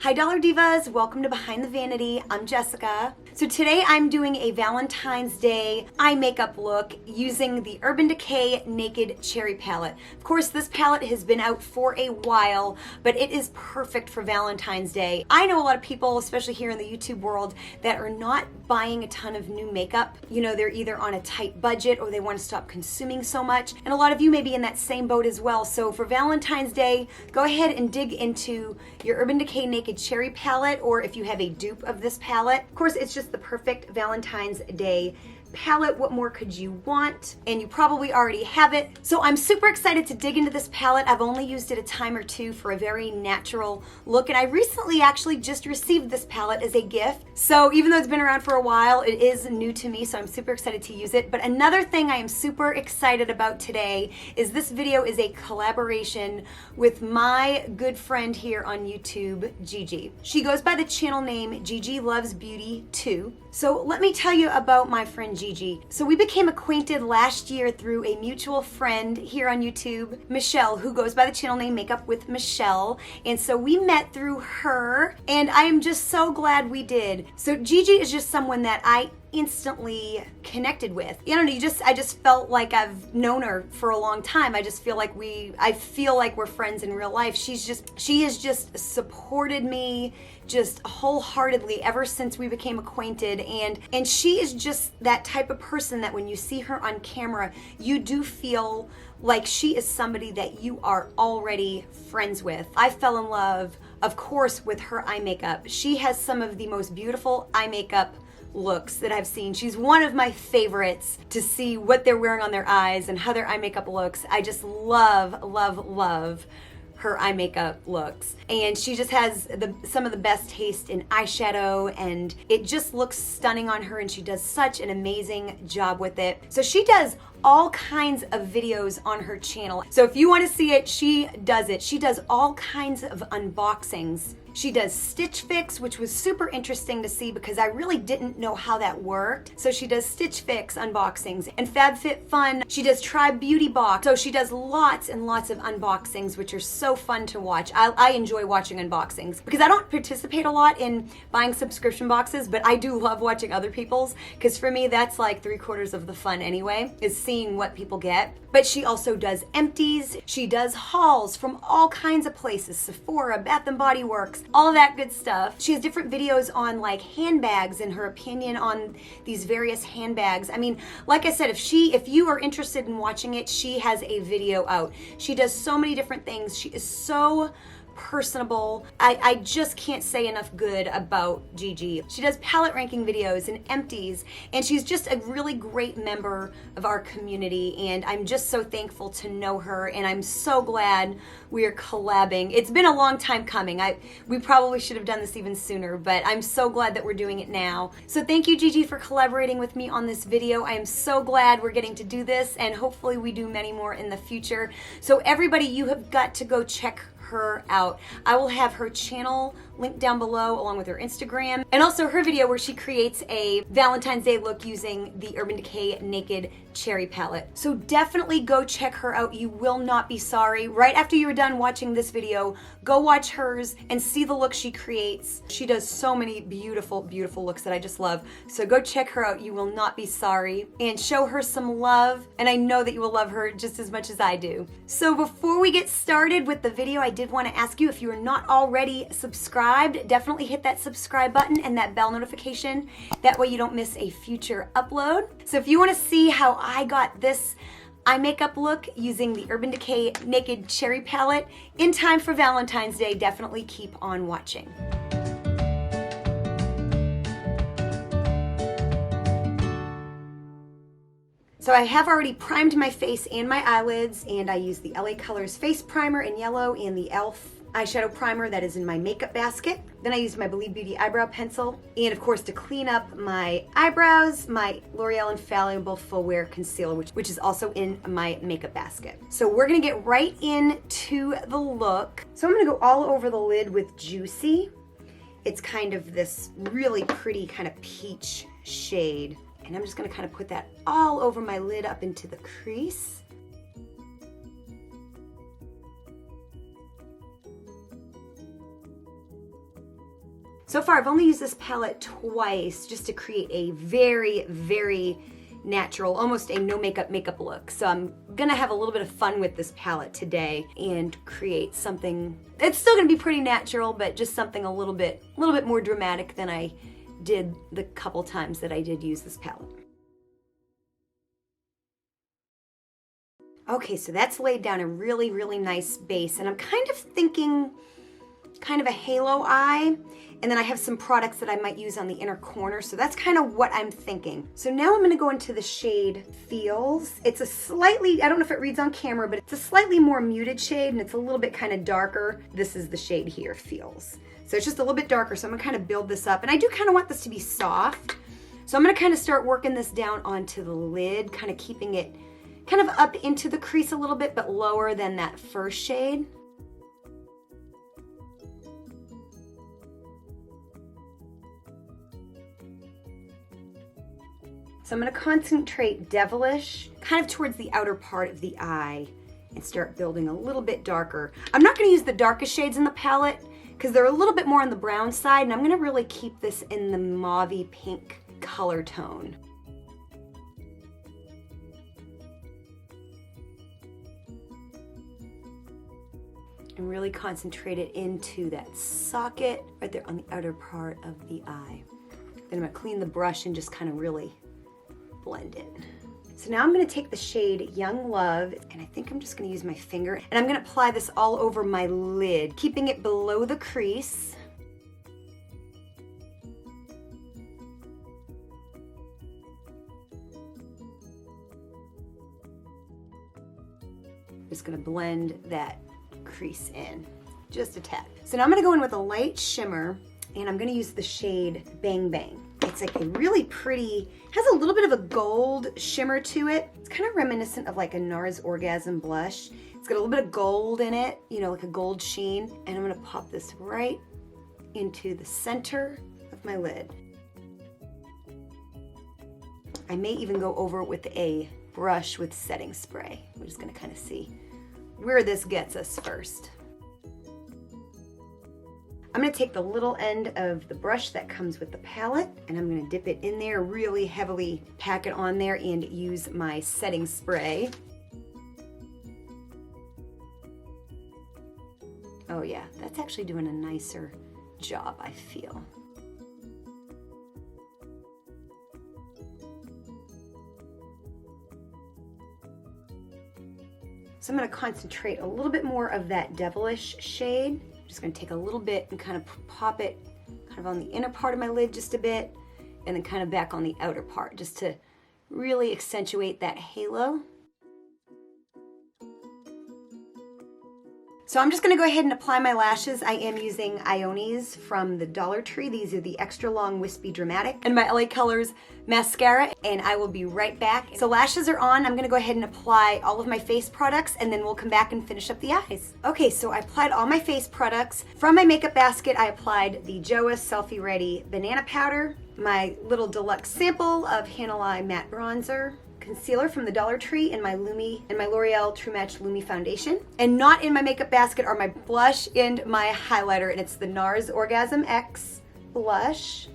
Hi Dollar Divas, welcome to Behind the Vanity. I'm Jessica. So today I'm doing a Valentine's Day eye makeup look using the Urban Decay Naked Cherry Palette. Of course, this palette has been out for a while, but it is perfect for Valentine's Day. I know a lot of people, especially here in the YouTube world, that are not buying a ton of new makeup. You know, they're either on a tight budget or they want to stop consuming so much. And a lot of you may be in that same boat as well. So for Valentine's Day, go ahead and dig into your Urban Decay Naked Cherry Palette, or if you have a dupe of this palette. Of course, it's just the perfect Valentine's Day palette. What more could you want? And you probably already have it. So I'm super excited to dig into this palette. I've only used it a time or two for a very natural look, and I recently actually just received this palette as a gift. So even though it's been around for a while, it is new to me, so I'm super excited to use it. But another thing I am super excited about today is this video is a collaboration with my good friend here on YouTube, Gigi. She goes by the channel name Gigi Luvs Beauty 2. So let me tell you about my friend Gigi. So we became acquainted last year through a mutual friend here on YouTube, Michelle, who goes by the channel name Makeup with Michelle. And so we met through her, and I am just so glad we did. So Gigi is just someone that I instantly connected with. You know, I just felt like I've known her for a long time. I just feel like I feel like we're friends in real life. She has just supported me just wholeheartedly ever since we became acquainted, and she is just that type of person that when you see her on camera, you do feel like she is somebody that you are already friends with. I fell in love, of course, with her eye makeup. She has some of the most beautiful eye makeup looks that I've seen. She's one of my favorites to see what they're wearing on their eyes and how their eye makeup looks. I just love, love, love her eye makeup looks, and she just has some of the best taste in eyeshadow, and it just looks stunning on her, and she does such an amazing job with it. So she does all kinds of videos on her channel. So if you want to see it, she does it. She does all kinds of unboxings. She does Stitch Fix, which was super interesting to see because I really didn't know how that worked. So she does Stitch Fix unboxings, and FabFitFun. She does Try Beauty Box. So she does lots and lots of unboxings, which are so fun to watch. I enjoy watching unboxings because I don't participate a lot in buying subscription boxes, but I do love watching other people's, because for me, that's like 3/4 of the fun anyway, is seeing what people get. But she also does empties. She does hauls from all kinds of places, Sephora, Bath and Body Works, all of that good stuff. She has different videos on like handbags and her opinion on these various handbags. I mean, like I said, if you are interested in watching it, she has a video out. She does so many different things. She is so personable. I just can't say enough good about Gigi. She does palette ranking videos and empties, and she's just a really great member of our community, and I'm just so thankful to know her, and I'm so glad we are collabing. It's been a long time coming. We probably should have done this even sooner, but I'm so glad that we're doing it now. So thank you, Gigi, for collaborating with me on this video. I am so glad we're getting to do this, and hopefully we do many more in the future. So everybody, you have got to go check her out. I will have her channel linked down below, along with her Instagram, and also her video where she creates a Valentine's Day look using the Urban Decay Naked Cherry Palette. So definitely go check her out. You will not be sorry. Right after you're done watching this video, go watch hers and see the look she creates. She does so many beautiful, beautiful looks that I just love. So go check her out. You will not be sorry, and show her some love, and I know that you will love her just as much as I do. So before we get started with the video, I did want to ask you, if you are not already subscribed, definitely hit that subscribe button and that bell notification. That way you don't miss a future upload. So if you want to see how I got this eye makeup look using the Urban Decay Naked Cherry Palette in time for Valentine's Day, definitely keep on watching. So I have already primed my face and my eyelids, and I use the LA Colors face primer in yellow and the e.l.f. eyeshadow primer that is in my makeup basket. Then I used my Believe Beauty eyebrow pencil, and of course, to clean up my eyebrows, my L'Oreal Infallible Full Wear Concealer, which is also in my makeup basket. So we're gonna get right into the look. So I'm gonna go all over the lid with Juicy. It's kind of this really pretty kind of peach shade. And I'm just gonna kind of put that all over my lid up into the crease. So far, I've only used this palette twice just to create a very, very natural, almost a no makeup look. So I'm gonna have a little bit of fun with this palette today and create something. It's still gonna be pretty natural, but just something a little bit more dramatic than I did the couple times that I did use this palette. Okay, so that's laid down a really, really nice base, and I'm kind of thinking kind of a halo eye, and then I have some products that I might use on the inner corner, so that's kind of what I'm thinking. So now I'm gonna go into the shade Feels. It's a slightly, I don't know if it reads on camera, but it's a slightly more muted shade, and it's a little bit kind of darker. This is the shade here, Feels. So it's just a little bit darker, so I'm gonna kind of build this up, and I do kind of want this to be soft. So I'm gonna kind of start working this down onto the lid, kind of keeping it kind of up into the crease a little bit, but lower than that first shade. So I'm gonna concentrate Devilish kind of towards the outer part of the eye and start building a little bit darker. I'm not gonna use the darkest shades in the palette because they're a little bit more on the brown side, and I'm gonna really keep this in the mauvey pink color tone. And really concentrate it into that socket right there on the outer part of the eye. Then I'm gonna clean the brush and just kind of really blend it. So now I'm gonna take the shade Young Love, and I think I'm just gonna use my finger, and I'm gonna apply this all over my lid, keeping it below the crease. Just gonna blend that crease in, just a tad. So now I'm gonna go in with a light shimmer, and I'm gonna use the shade Bang Bang. It's like a really pretty, has a little bit of a gold shimmer to it. It's kind of reminiscent of like a NARS Orgasm blush. It's got a little bit of gold in it, you know, like a gold sheen. And I'm gonna pop this right into the center of my lid. I may even go over it with a brush with setting spray. We're just gonna kind of see where this gets us first. I'm gonna take the little end of the brush that comes with the palette, and I'm gonna dip it in there, really heavily pack it on there, and use my setting spray. Oh yeah, that's actually doing a nicer job, I feel. So I'm gonna concentrate a little bit more of that Devilish shade. Just gonna take a little bit and kind of pop it kind of on the inner part of my lid just a bit, and then kind of back on the outer part just to really accentuate that halo. So I'm just gonna go ahead and apply my lashes. I am using Ionis from the Dollar Tree. These are the extra long wispy dramatic, and my LA Colors mascara, and I will be right back. So lashes are on. I'm gonna go ahead and apply all of my face products, and then we'll come back and finish up the eyes. Okay, so I applied all my face products. From my makeup basket, I applied the JOA Selfie Ready Banana Powder, my little deluxe sample of Hanalei Matte Bronzer, concealer from the Dollar Tree, and my L'Oreal True Match Lumi foundation. And not in my makeup basket are my blush and my highlighter, and it's the NARS Orgasm X blush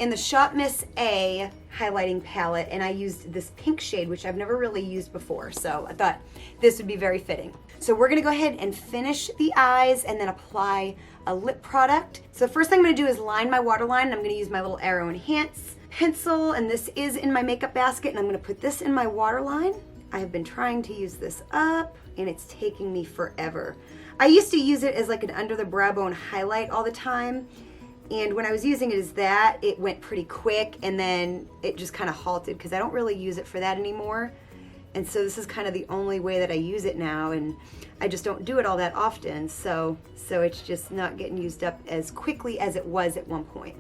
and the Shop Miss A highlighting palette, and I used this pink shade, which I've never really used before, so I thought this would be very fitting. So we're gonna go ahead and finish the eyes and then apply a lip product. So the first thing I'm gonna do is line my waterline, and I'm gonna use my little Arrow Enhance pencil, and this is in my makeup basket, and I'm gonna put this in my waterline. I have been trying to use this up, and it's taking me forever. I used to use it as like an under the brow bone highlight all the time, and when I was using it as that, it went pretty quick, and then it just kind of halted because I don't really use it for that anymore. And so this is kind of the only way that I use it now, and I just don't do it all that often, so it's just not getting used up as quickly as it was at one point.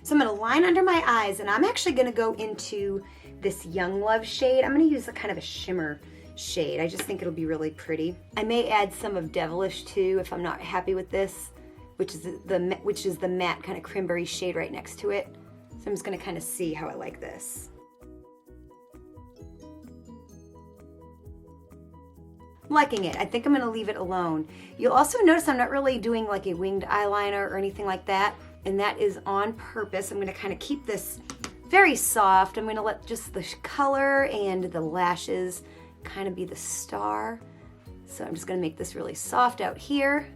So I'm gonna line under my eyes, and I'm actually gonna go into this Young Love shade. I'm gonna use a kind of a shimmer shade. I just think it'll be really pretty. I may add some of Devilish too if I'm not happy with this, which is the matte kind of cranberry shade right next to it. So I'm just gonna kind of see how I like this. liking it. I think I'm gonna leave it alone. You'll also notice I'm not really doing like a winged eyeliner or anything like that, and that is on purpose. I'm gonna kind of keep this very soft. I'm gonna let just the color and the lashes kind of be the star. So I'm just gonna make this really soft out here.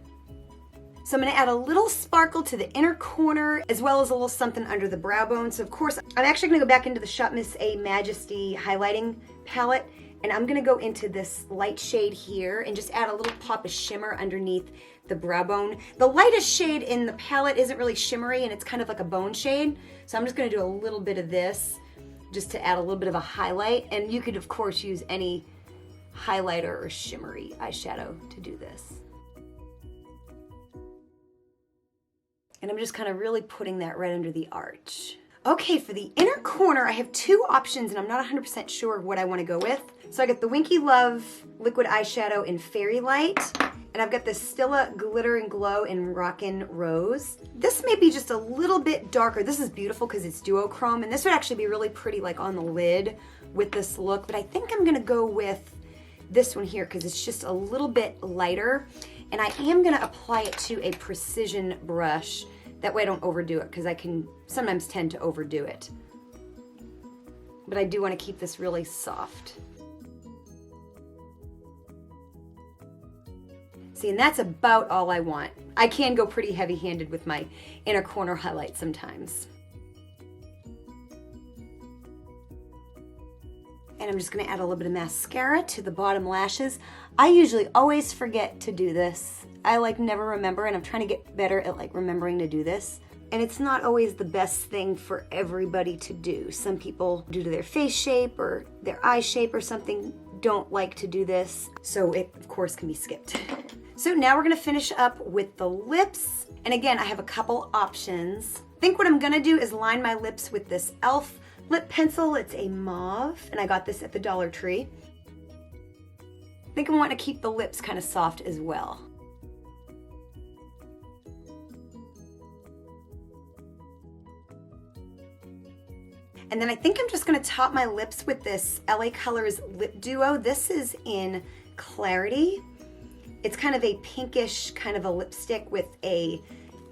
So I'm gonna add a little sparkle to the inner corner as well as a little something under the brow bone. So of course, I'm actually gonna go back into the Shop Miss A Majesty highlighting palette, and I'm gonna go into this light shade here and just add a little pop of shimmer underneath the brow bone. The lightest shade in the palette isn't really shimmery and it's kind of like a bone shade. So I'm just gonna do a little bit of this just to add a little bit of a highlight. And you could of course use any highlighter or shimmery eyeshadow to do this. And I'm just kind of really putting that right under the arch. Okay, for the inner corner, I have two options and I'm not 100% sure what I want to go with. So I got the Winky Love liquid eyeshadow in Fairy Light, and I've got the Stila Glitter and Glow in Rockin' Rose. This may be just a little bit darker. This is beautiful because it's duochrome, and this would actually be really pretty like on the lid with this look, but I think I'm gonna go with this one here because it's just a little bit lighter, and I am gonna apply it to a precision brush. That way I don't overdo it because I can sometimes tend to overdo it. But I do want to keep this really soft. See, and that's about all I want. I can go pretty heavy-handed with my inner corner highlight sometimes. And I'm just gonna add a little bit of mascara to the bottom lashes. I usually always forget to do this. I like never remember, and I'm trying to get better at like remembering to do this. And it's not always the best thing for everybody to do. Some people, due to their face shape or their eye shape or something, don't like to do this. So it, of course, can be skipped. So now we're gonna finish up with the lips. And again, I have a couple options. I think what I'm gonna do is line my lips with this e.l.f. lip pencil. It's a mauve, and I got this at the Dollar Tree. I think I want to keep the lips kind of soft as well. And then I think I'm just gonna top my lips with this LA Colors Lip Duo. This is in Clarity. It's kind of a pinkish kind of a lipstick with a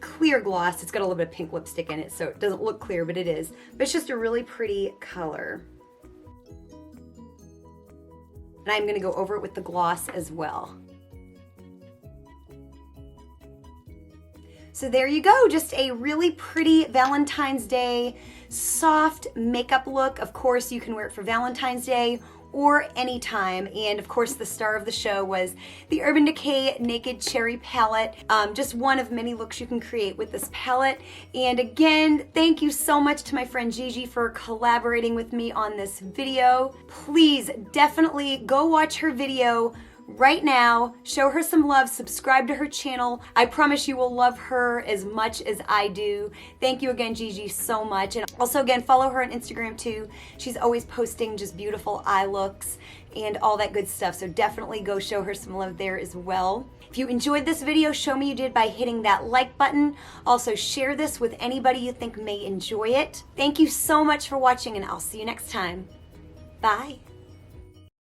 clear gloss. It's got a little bit of pink lipstick in it, so it doesn't look clear, but it is. But it's just a really pretty color. And I'm gonna go over it with the gloss as well. So there you go, just a really pretty Valentine's Day soft makeup look. Of course, you can wear it for Valentine's Day or anytime. And of course, the star of the show was the Urban Decay Naked Cherry Palette. Just one of many looks you can create with this palette. And again, thank you so much to my friend Gigi for collaborating with me on this video. Please definitely go watch her video right now, show her some love, subscribe to her channel. I promise you will love her as much as I do. Thank you again, Gigi, so much. And also again, follow her on Instagram too. She's always posting just beautiful eye looks and all that good stuff. So definitely go show her some love there as well. If you enjoyed this video, show me you did by hitting that like button. Also share this with anybody you think may enjoy it. Thank you so much for watching, and I'll see you next time. Bye.